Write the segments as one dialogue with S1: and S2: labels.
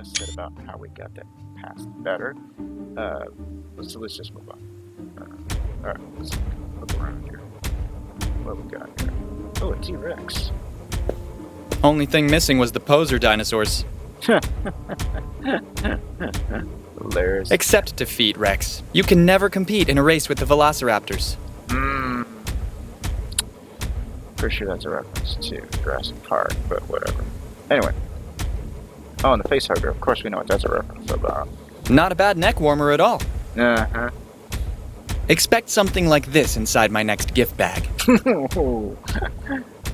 S1: less said about how we got that past better. Let's just move on. Alright, let's look around here. What we got here? Oh, a T-Rex.
S2: Only thing missing was the poser dinosaurs.
S1: Hilarious.
S2: Except defeat, Rex. You can never compete in a race with the velociraptors.
S1: Pretty sure that's a reference to Jurassic Park, but whatever. Anyway. Oh, and the face hugger. Of course we know what that's a reference about.
S2: Not a bad neck warmer at all.
S1: Uh-huh.
S2: Expect something like this inside my next gift bag.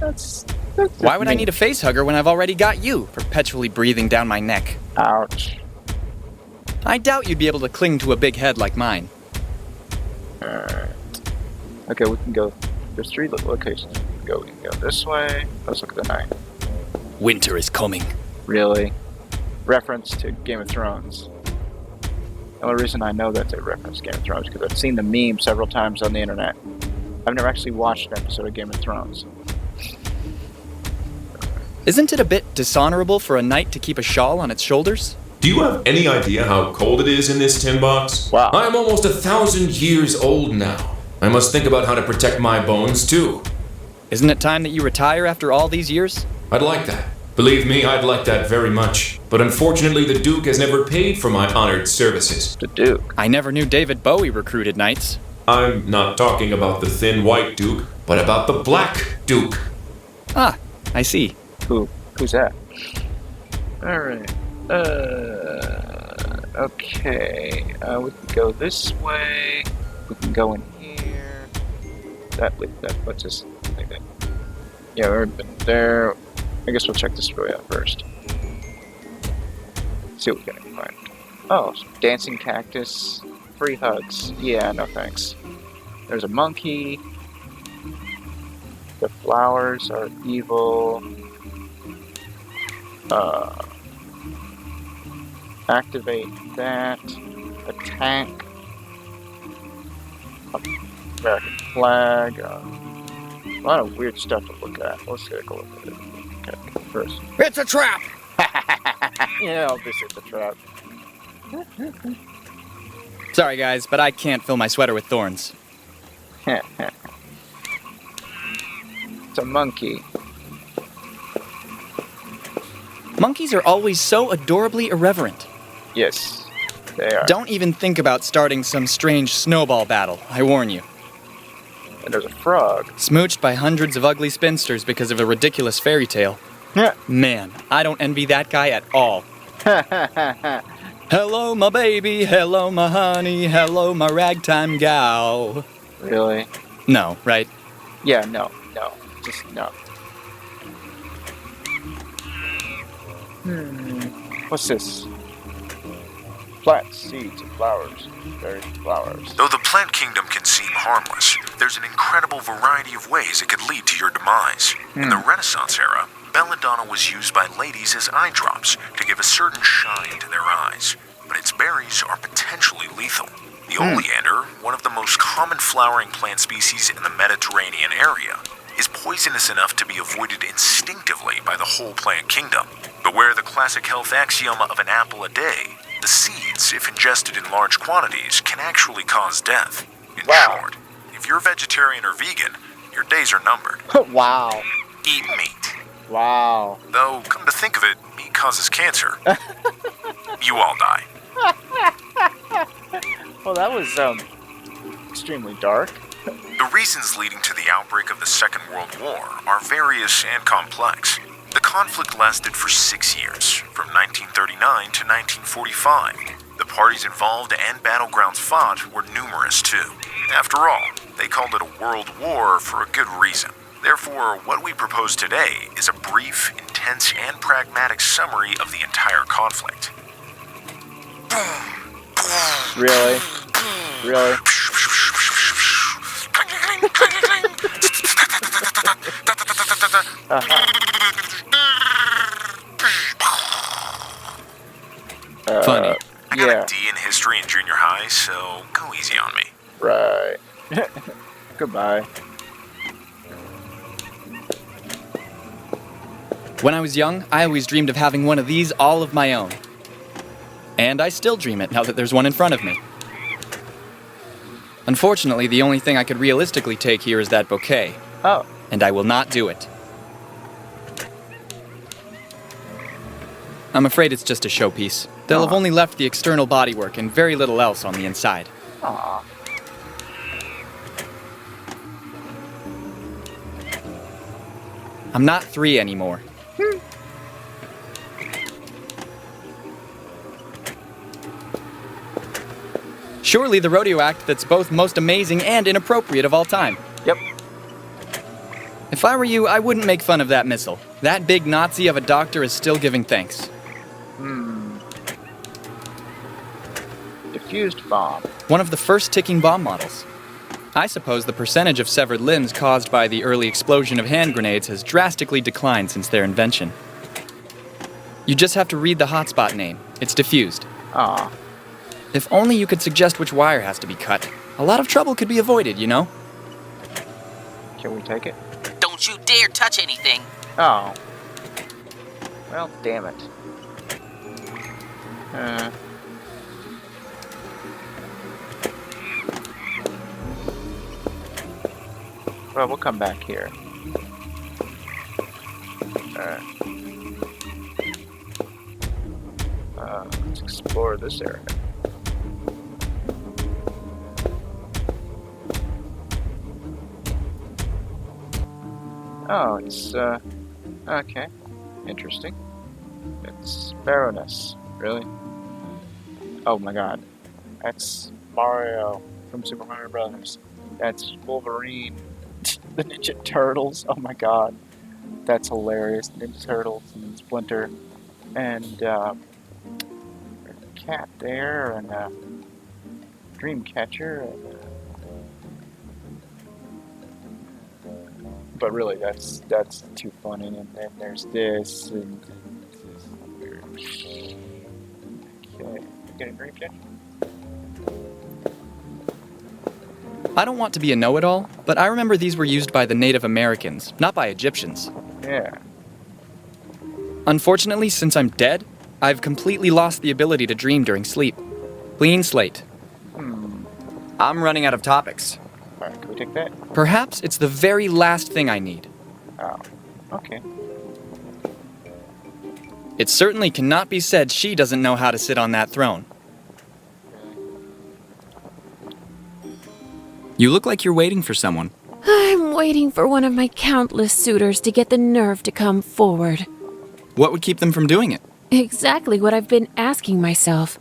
S1: that's
S2: Why would I need a face hugger when I've already got you, perpetually breathing down my neck?
S1: Ouch.
S2: I doubt you'd be able to cling to a big head like mine.
S1: Alright. Okay, we can go. There's 3 locations. We can go this way. Let's look at the night.
S2: Winter is coming.
S1: Really? Reference to Game of Thrones. The only reason I know that's a reference to Game of Thrones is because I've seen the meme several times on the internet. I've never actually watched an episode of Game of Thrones.
S2: Isn't it a bit dishonorable for a knight to keep a shawl on its shoulders?
S3: Do you have any idea how cold it is in this tin box?
S1: Wow.
S3: I am almost 1,000 years old now. I must think about how to protect my bones, too.
S2: Isn't it time that you retire after all these years?
S3: I'd like that. Believe me, I'd like that very much. But unfortunately, the Duke has never paid for my honored services.
S1: The Duke.
S2: I never knew David Bowie recruited knights.
S3: I'm not talking about the thin white Duke, but about the black Duke.
S2: Ah, I see.
S1: Who's that? Alright. Okay. We can go this way. We can go in here. That let's just like that. Yeah, we've been there. I guess we'll check this way out first. See what we can find. Oh, dancing cactus. Free hugs. Yeah, no thanks. There's a monkey. The flowers are evil. Activate that. A tank. American flag. A lot of weird stuff to look at. Let's take a look at it. Okay, first.
S2: It's a trap!
S1: Yeah, this is a trap.
S2: Sorry guys, but I can't fill my sweater with thorns.
S1: It's a monkey.
S2: Monkeys are always so adorably irreverent.
S1: Yes, they are.
S2: Don't even think about starting some strange snowball battle, I warn you.
S1: And there's a frog.
S2: Smooched by hundreds of ugly spinsters because of a ridiculous fairy tale. Man, I don't envy that guy at all. Hello, my baby. Hello, my honey. Hello, my ragtime gal.
S1: Really?
S2: No, right?
S1: Yeah, no. Just no. What's this? Plants, seeds, and flowers. Berries and flowers.
S4: Though the plant kingdom can seem harmless, there's an incredible variety of ways it could lead to your demise. In the Renaissance era, belladonna was used by ladies as eye drops to give a certain shine to their eyes, but its berries are potentially lethal. The oleander, one of the most common flowering plant species in the Mediterranean area, is poisonous enough to be avoided instinctively by the whole plant kingdom. Beware the classic health axiom of an apple a day. The seeds, if ingested in large quantities, can actually cause death. In short, if you're vegetarian or vegan, your days are numbered.
S1: Wow.
S4: Eat meat.
S1: Wow.
S4: Though, come to think of it, meat causes cancer. You all die.
S1: Well, that was extremely dark.
S4: The reasons leading to the outbreak of the Second World War are various and complex. The conflict lasted for 6 years, from 1939 to 1945. The parties involved and battlegrounds fought were numerous too. After all, they called it a world war for a good reason. Therefore, what we propose today is a brief, intense, and pragmatic summary of the entire conflict.
S1: Really? Really?
S2: Funny.
S4: I got a D in history in junior high, so go easy on me.
S1: Right. Goodbye.
S2: When I was young, I always dreamed of having one of these all of my own. And I still dream it now that there's one in front of me. Unfortunately, the only thing I could realistically take here is that bouquet,
S1: Oh.
S2: and I will not do it. I'm afraid it's just a showpiece. They'll have only left the external bodywork and very little else on the inside.
S1: Aw.
S2: I'm not 3 anymore. Surely the rodeo act that's both most amazing and inappropriate of all time.
S1: Yep.
S2: If I were you, I wouldn't make fun of that missile. That big Nazi of a doctor is still giving thanks.
S1: Diffused bomb.
S2: One of the first ticking bomb models. I suppose the percentage of severed limbs caused by the early explosion of hand grenades has drastically declined since their invention. You just have to read the hotspot name. It's diffused.
S1: Aw.
S2: If only you could suggest which wire has to be cut. A lot of trouble could be avoided, you know?
S1: Can we take it?
S5: Don't you dare touch anything.
S1: Oh. Well, damn it. Well, we'll come back here. Let's explore this area. Oh, it's, okay. Interesting. It's Baroness. Really? Oh my god. That's Mario from Super Mario Brothers. That's Wolverine. The Ninja Turtles. Oh my god. That's hilarious. Ninja Turtles and Splinter. And, there's a cat there, and a Dreamcatcher, and, but really, that's too funny. And then there's this, and this. Okay, get a Dreamcatcher?
S2: I don't want to be a know-it-all, but I remember these were used by the Native Americans, not by Egyptians.
S1: Yeah.
S2: Unfortunately, since I'm dead, I've completely lost the ability to dream during sleep. Clean slate. I'm running out of topics.
S1: Alright, can we take that?
S2: Perhaps it's the very last thing I need.
S1: Oh, okay.
S2: It certainly cannot be said she doesn't know how to sit on that throne. You look like you're waiting for someone.
S6: I'm waiting for one of my countless suitors to get the nerve to come forward.
S2: What would keep them from doing it?
S6: Exactly what I've been asking myself.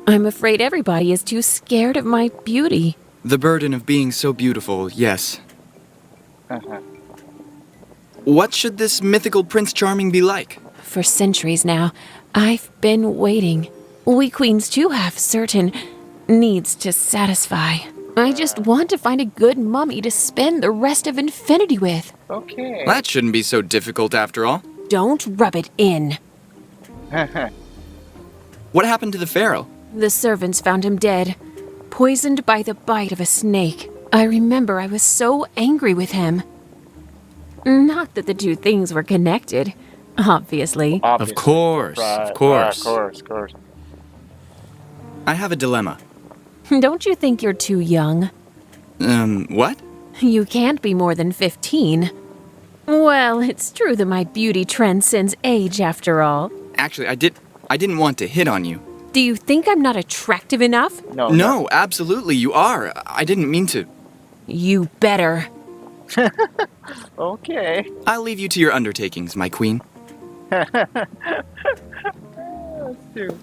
S6: I'm afraid everybody is too scared of my beauty.
S2: The burden of being so beautiful, yes.
S1: Uh-huh.
S2: What should this mythical Prince Charming be like?
S6: For centuries now, I've been waiting. We queens too have certain needs to satisfy. I just want to find a good mummy to spend the rest of infinity with.
S1: Okay.
S2: That shouldn't be so difficult after all.
S6: Don't rub it in.
S2: What happened to the pharaoh?
S6: The servants found him dead, poisoned by the bite of a snake. I remember I was so angry with him. Not that the two things were connected, obviously.
S1: Obviously.
S2: Of course,
S1: Right.
S2: of course.
S1: Of course.
S2: I have a dilemma.
S6: Don't you think you're too young?
S2: What?
S6: You can't be more than 15. Well, it's true that my beauty transcends age after all.
S2: Actually, I didn't want to hit on you.
S6: Do you think I'm not attractive enough?
S2: No, absolutely, you are. I didn't mean to.
S6: You better.
S1: Okay.
S2: I'll leave you to your undertakings, my queen.
S1: Let's do.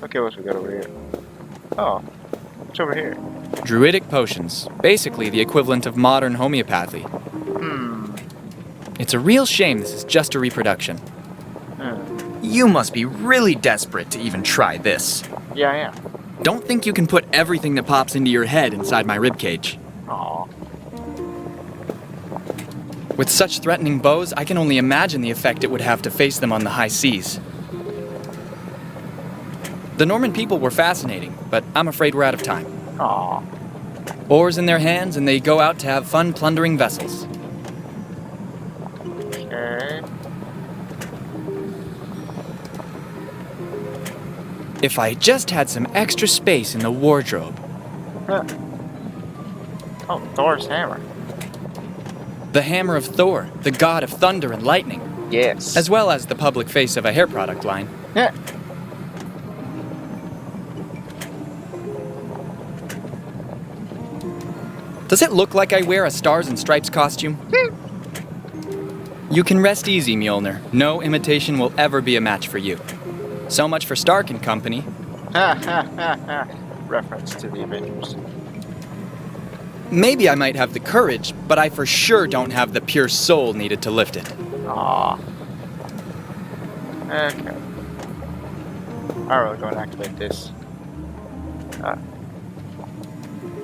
S1: Okay, what's we got over here? Oh, what's over here?
S2: Druidic potions, basically the equivalent of modern homeopathy. It's a real shame this is just a reproduction. You must be really desperate to even try this.
S1: Yeah, I am.
S2: Don't think you can put everything that pops into your head inside my ribcage.
S1: Aw.
S2: With such threatening bows, I can only imagine the effect it would have to face them on the high seas. The Norman people were fascinating, but I'm afraid we're out of time.
S1: Aw.
S2: Oars in their hands, and they go out to have fun plundering vessels.
S1: Okay.
S2: If I just had some extra space in the wardrobe.
S1: Huh. Oh, Thor's hammer.
S2: The hammer of Thor, the god of thunder and lightning,
S1: Yes.
S2: as well as the public face of a hair product line.
S1: Yeah.
S2: Does it look like I wear a Stars and Stripes costume? You can rest easy, Mjolnir. No imitation will ever be a match for you. So much for Stark and Company.
S1: Ha ha ha ha. Reference to the Avengers.
S2: Maybe I might have the courage, but I for sure don't have the pure soul needed to lift it.
S1: Aww. Okay. Alright, we're going to activate this.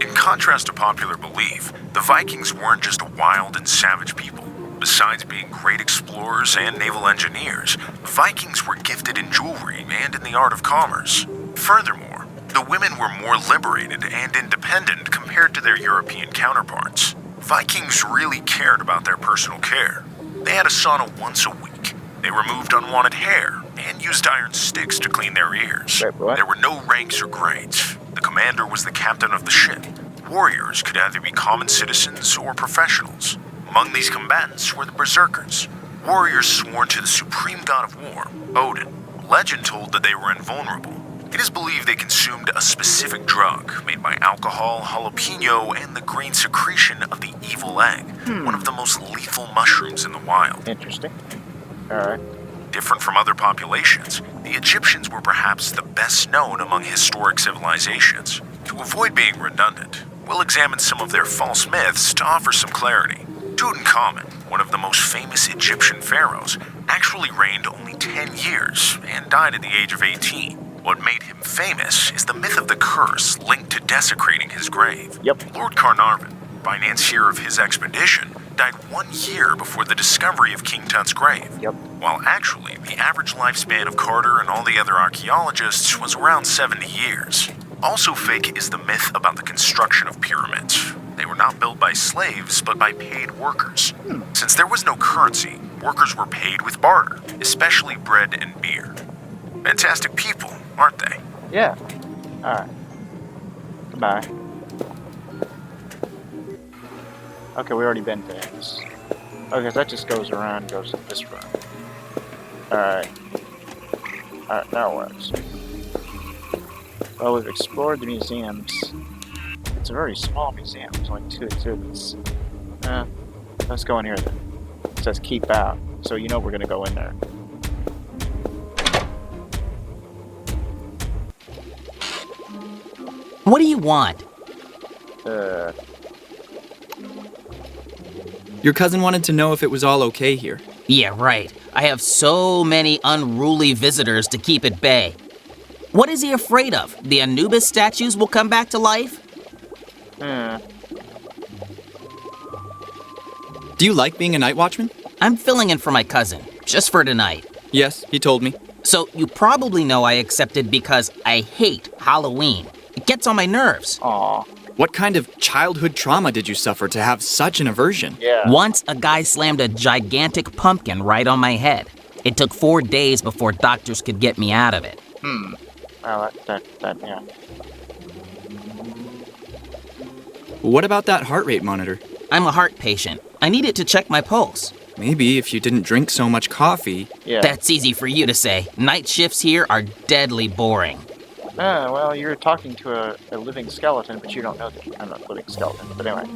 S4: In contrast to popular belief, the Vikings weren't just a wild and savage people. Besides being great explorers and naval engineers, Vikings were gifted in jewelry and in the art of commerce. Furthermore, the women were more liberated and independent compared to their European counterparts. Vikings really cared about their personal care. They had a sauna once a week. They removed unwanted hair and used iron sticks to clean their ears.
S1: Wait, what?
S4: There were no ranks or grades. The commander was the captain of the ship. Warriors could either be common citizens or professionals. Among these combatants were the Berserkers, warriors sworn to the supreme god of war, Odin. Legend told that they were invulnerable. It is believed they consumed a specific drug made by alcohol, jalapeno, and the green secretion of the evil egg, one of the most lethal mushrooms in the wild.
S1: Interesting. Alright.
S4: Different from other populations, the Egyptians were perhaps the best known among historic civilizations. To avoid being redundant, we'll examine some of their false myths to offer some clarity. Tutankhamun, one of the most famous Egyptian pharaohs, actually reigned only 10 years and died at the age of 18. What made him famous is the myth of the curse linked to desecrating his grave.
S1: Yep.
S4: Lord Carnarvon, financier of his expedition, died 1 year before the discovery of King Tut's grave.
S1: Yep.
S4: While actually, the average lifespan of Carter and all the other archaeologists was around 70 years. Also fake is the myth about the construction of pyramids. They were not built by slaves, but by paid workers. Since there was no currency, workers were paid with barter, especially bread and beer. Fantastic people, aren't they?
S1: Yeah. Alright. Goodbye. Okay, we already been to this. Okay, that just goes around, goes this road. Alright. Alright, that works. Well, we've explored the museums. It's a very small museum. There's only 2 exhibits. Let's go in here then. It says keep out, so you know we're gonna go in there.
S5: What do you want?
S2: Your cousin wanted to know if it was all okay here.
S5: Yeah, right. I have so many unruly visitors to keep at bay. What is he afraid of? The Anubis statues will come back to life?
S2: Do you like being a night watchman?
S5: I'm filling in for my cousin, just for tonight.
S2: Yes, he told me.
S5: So you probably know I accepted because I hate Halloween. It gets on my nerves.
S1: Aw.
S2: What kind of childhood trauma did you suffer to have such an aversion?
S1: Yeah.
S5: Once a guy slammed a gigantic pumpkin right on my head. It took 4 days before doctors could get me out of it.
S1: Well, yeah.
S2: What about that heart rate monitor?
S5: I'm a heart patient. I need it to check my pulse.
S2: Maybe if you didn't drink so much coffee.
S1: Yeah.
S5: That's easy for you to say. Night shifts here are deadly boring.
S1: Well, you're talking to a living skeleton, but you don't know that I'm a living skeleton. But anyway.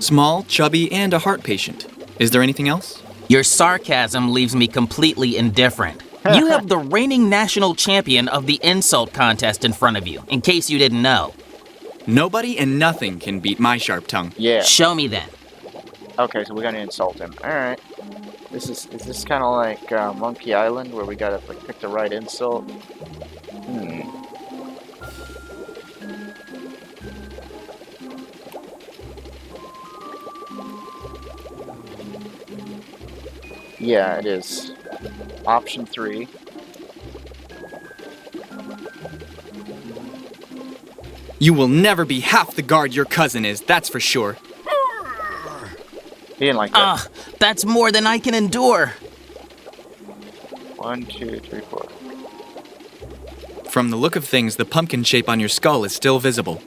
S2: Small, chubby, and a heart patient. Is there anything else?
S5: Your sarcasm leaves me completely indifferent. You have the reigning national champion of the insult contest in front of you, in case you didn't know.
S2: Nobody and nothing can beat my sharp tongue.
S1: Yeah.
S5: Show me then.
S1: Okay, so we're gonna insult him. Alright. Is this kind of like Monkey Island, where we gotta like, pick the right insult? Yeah, it is. Option 3.
S2: You will never be half the guard your cousin is, that's for sure.
S1: He didn't like that.
S5: That's more than I can endure.
S1: 1, 2, 3, 4.
S2: From the look of things, the pumpkin shape on your skull is still visible.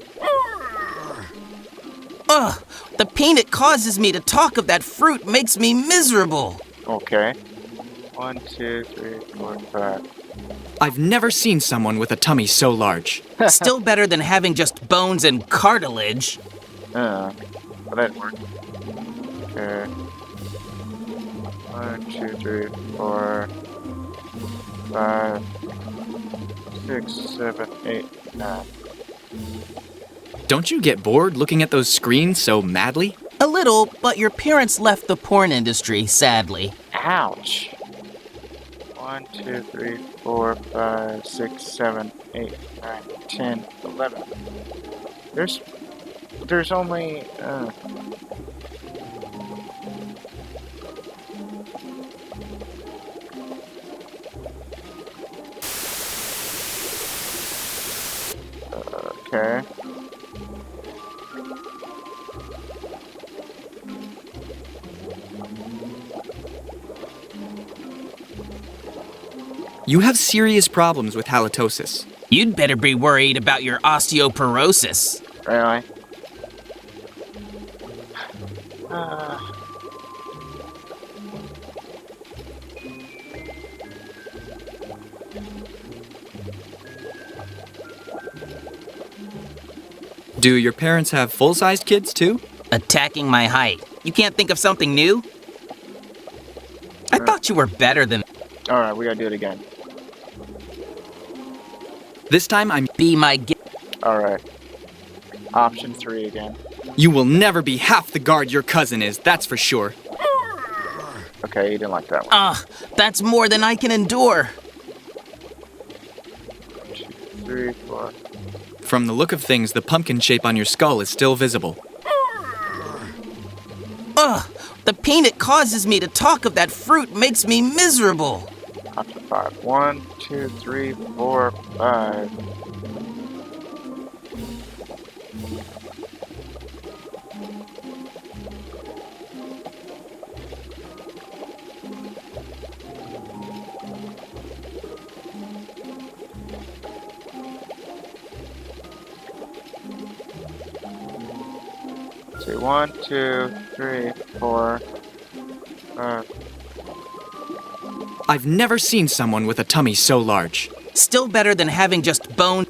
S5: Ugh! The pain it causes me to talk of that fruit makes me miserable.
S1: Okay. 1, 2, 3, 4, 5.
S2: I've never seen someone with a tummy so large.
S5: Still better than having just bones and cartilage.
S1: But that worked. Okay. 1, 2, 3, 4, 5, 6, 7, 8, 9.
S2: Don't you get bored looking at those screens so madly?
S5: A little, but your parents left the porn industry, sadly.
S1: Ouch. 1, 2, 3, 4, 5, 6, 7, 8, 9, 10, 11. There's only, okay.
S2: You have serious problems with halitosis.
S5: You'd better be worried about your osteoporosis.
S1: Really?
S2: Do your parents have full-sized kids too?
S5: Attacking my height. You can't think of something new? I thought you were better than
S1: Alright, we gotta do it again.
S2: This time I'm...
S5: be my guest.
S1: Alright. Option 3 again.
S2: You will never be half the guard your cousin is, that's for sure.
S1: Okay, you didn't like that one.
S5: Ugh, that's more than I can endure.
S1: 2, 3, 4.
S2: From the look of things, the pumpkin shape on your skull is still visible.
S5: Ugh, the pain it causes me to talk of that fruit makes me miserable.
S1: Option 5. 1, 2, 3, 4, 5. So 1, 2, 3, 4, 5.
S2: I've never seen someone with a tummy so large.
S5: Still better than having just bone.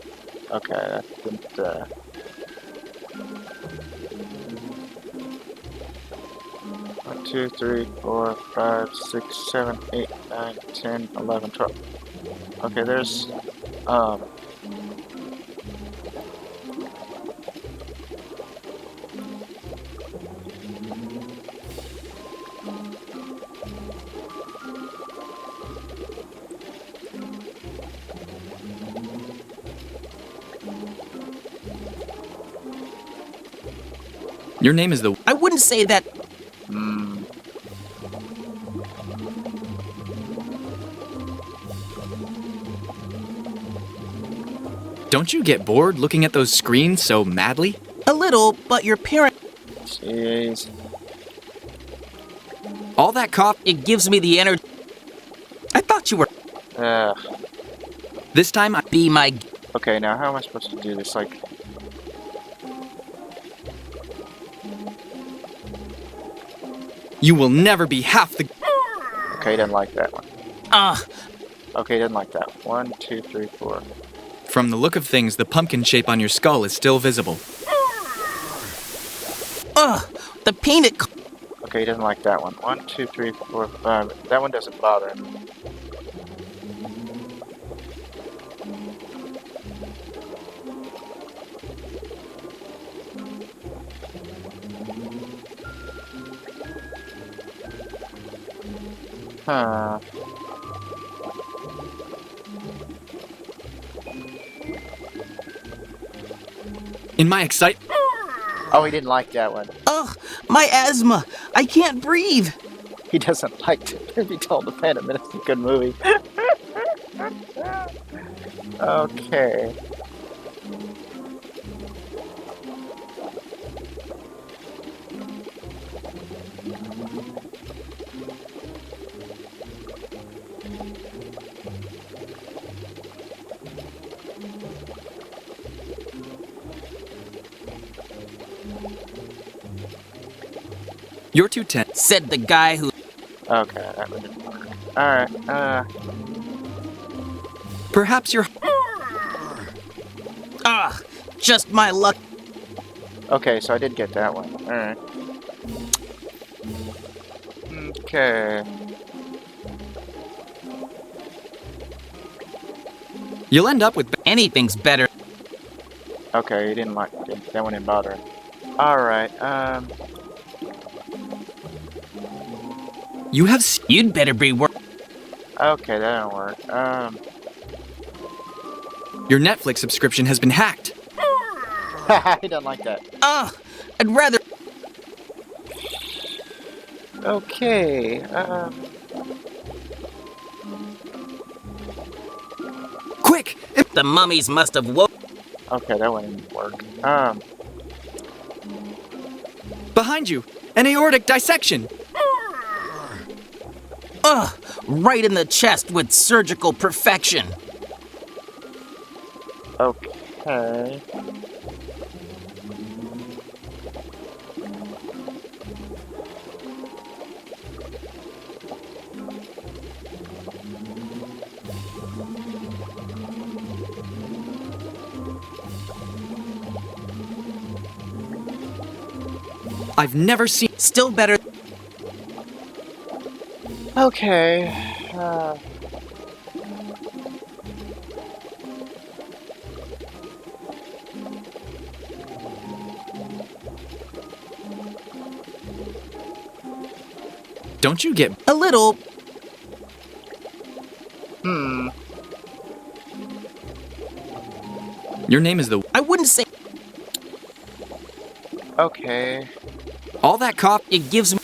S1: Okay, that didn't, 1, 2, 3, 4, 5, 6, 7, 8, 9, 10, 11, 12. Okay, there's,
S2: Your name is the...
S5: I wouldn't say that.
S2: Don't you get bored looking at those screens so madly?
S5: A little, but your parent.
S1: jeez.
S2: All that cough...
S5: It gives me the energy. I thought you were.
S1: Ugh.
S2: This time I...
S5: Be my.
S1: Okay, now how am I supposed to do this? Like,
S2: You will never be half the...
S1: okay, didn't like that one.
S5: Ugh,
S1: Okay, didn't like that. 1, 2, 3, 4.
S2: From the look of things, the pumpkin shape on your skull is still visible.
S5: ugh, the pain it.
S1: Okay, didn't like that one. 1, 2, 3, 4, 5. That one doesn't bother him. Huh.
S2: In my excite...
S1: Oh, he didn't like that one.
S5: Ugh, my asthma. I can't breathe.
S1: He doesn't like to be told to Phantom Menace is a good movie. Okay.
S2: You're too tense.
S5: Said the guy who.
S1: Okay, that one didn't work. Alright,
S2: Perhaps you're.
S5: Ugh, just my luck.
S1: okay, so I did get that one. Alright. Okay.
S2: You'll end up with.
S5: Anything's better.
S1: Okay, you didn't like that one didn't bother him. Alright,
S2: You have.
S5: You'd better be
S1: okay, that didn't work.
S2: Your Netflix subscription has been hacked.
S1: He doesn't like that.
S5: Ugh, I'd rather.
S1: Okay,
S2: Quick!
S5: The mummies must have woke.
S1: okay, that one didn't work.
S2: Behind you! An aortic dissection!
S5: Ugh, right in the chest with surgical perfection.
S1: Okay.
S2: I've never seen.
S5: Still better.
S1: Okay,
S2: Don't you get.
S5: A little.
S2: Your name is the.
S5: I wouldn't say.
S1: okay.
S2: All that cough.
S5: It gives me.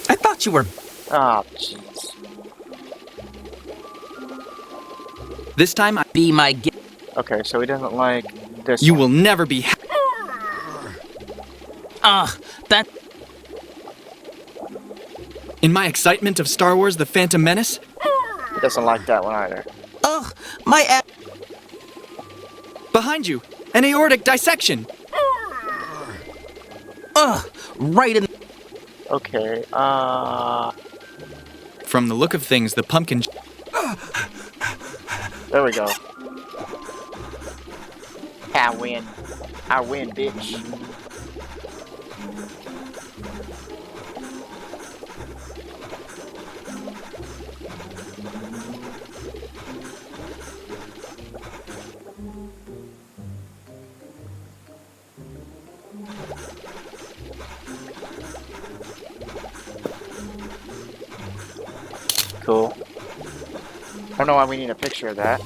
S5: I thought you were.
S1: Oh, jeez.
S2: This time,
S5: Be my guest.
S1: Okay, so he doesn't like this
S2: you
S1: one.
S2: will never be.
S5: Ugh, that.
S2: In my excitement of Star Wars The Phantom Menace,
S1: He doesn't like that one either.
S5: Ugh, my.
S2: behind you! An aortic dissection!
S5: Ugh, right in.
S1: Okay,
S2: From the look of things, the pumpkin.
S1: there we go. I win. I win, bitch. Cool. I don't know why we need a picture of that.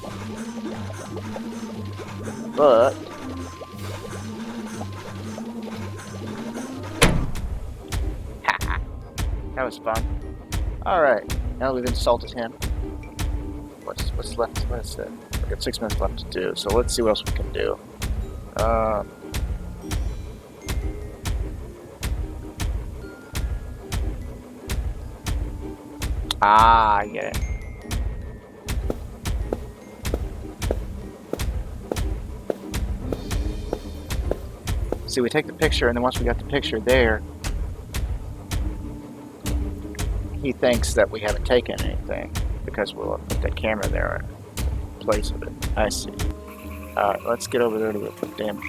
S1: But that was fun. Alright, now we've insulted him. What's left? What's that? We've got 6 minutes left to do, so let's see what else we can do. I get it. See, we take the picture, and then once we got the picture there, he thinks that we haven't taken anything because we'll put that camera there in place of it. I see. Alright, let's get over there to the damn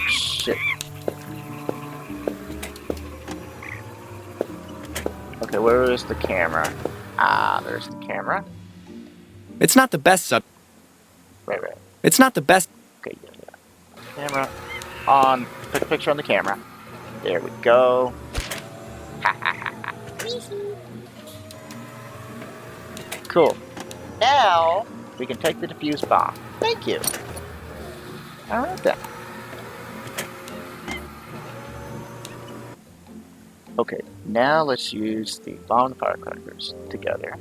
S1: shit. Okay, where is the camera? Ah, there's the camera.
S2: It's not the best sub.
S1: Right.
S2: It's not the best.
S1: Okay, yeah. Camera on. Put the picture on the camera. There we go. Cool. Now we can take the diffuse bomb. Thank you. Alright then. Okay, now let's use the bomb and firecrackers together.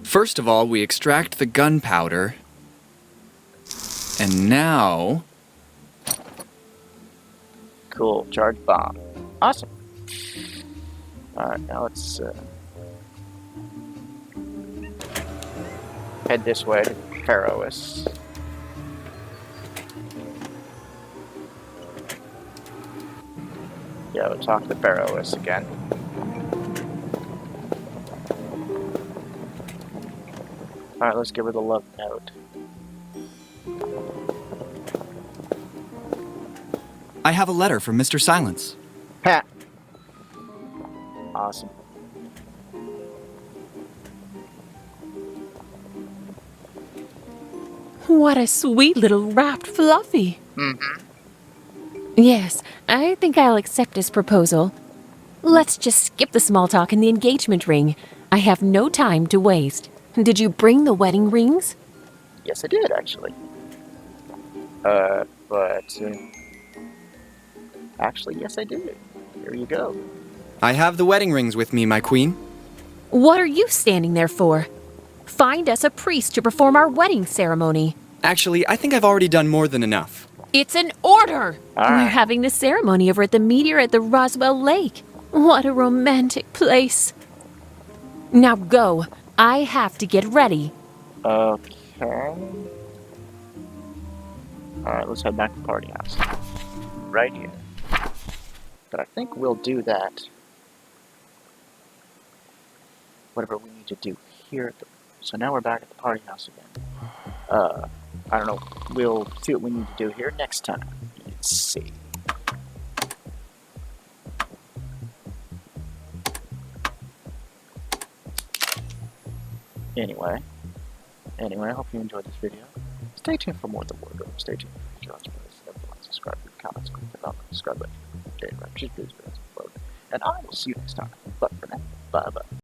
S2: First of all, we extract the gunpowder. And now.
S1: Cool, charged bomb. Awesome. Alright, now let's head this way to Pharaohus. Yeah, we'll talk to Barrowless again. Alright, let's give her the love note.
S2: I have a letter from Mr. Silence.
S1: Ha! Awesome.
S6: What a sweet little wrapped fluffy.
S1: Mm-hmm.
S6: Yes, I think I'll accept his proposal. Let's just skip the small talk and the engagement ring. I have no time to waste. Did you bring the wedding rings?
S1: Yes, I did, actually. Actually, yes, I did. Here you go.
S2: I have the wedding rings with me, my queen.
S6: What are you standing there for? Find us a priest to perform our wedding ceremony.
S2: Actually, I think I've already done more than enough.
S6: It's an order!
S1: All
S6: We're
S1: right.
S6: having the ceremony over at the Meteor at the Roswell Lake. What a romantic place. Now go. I have to get ready.
S1: Okay. Alright, let's head back to the party house. Right here. But I think we'll do that. Whatever we need to do here. So now we're back at the party house again. I don't know. We'll see what we need to do here next time. Let's see. Anyway, I hope you enjoyed this video. Stay tuned for more of the wardrobe. Stay tuned for future videos. Subscribe, leave comments, click the bell, subscribe button. And I will see you next time. But for now, bye bye.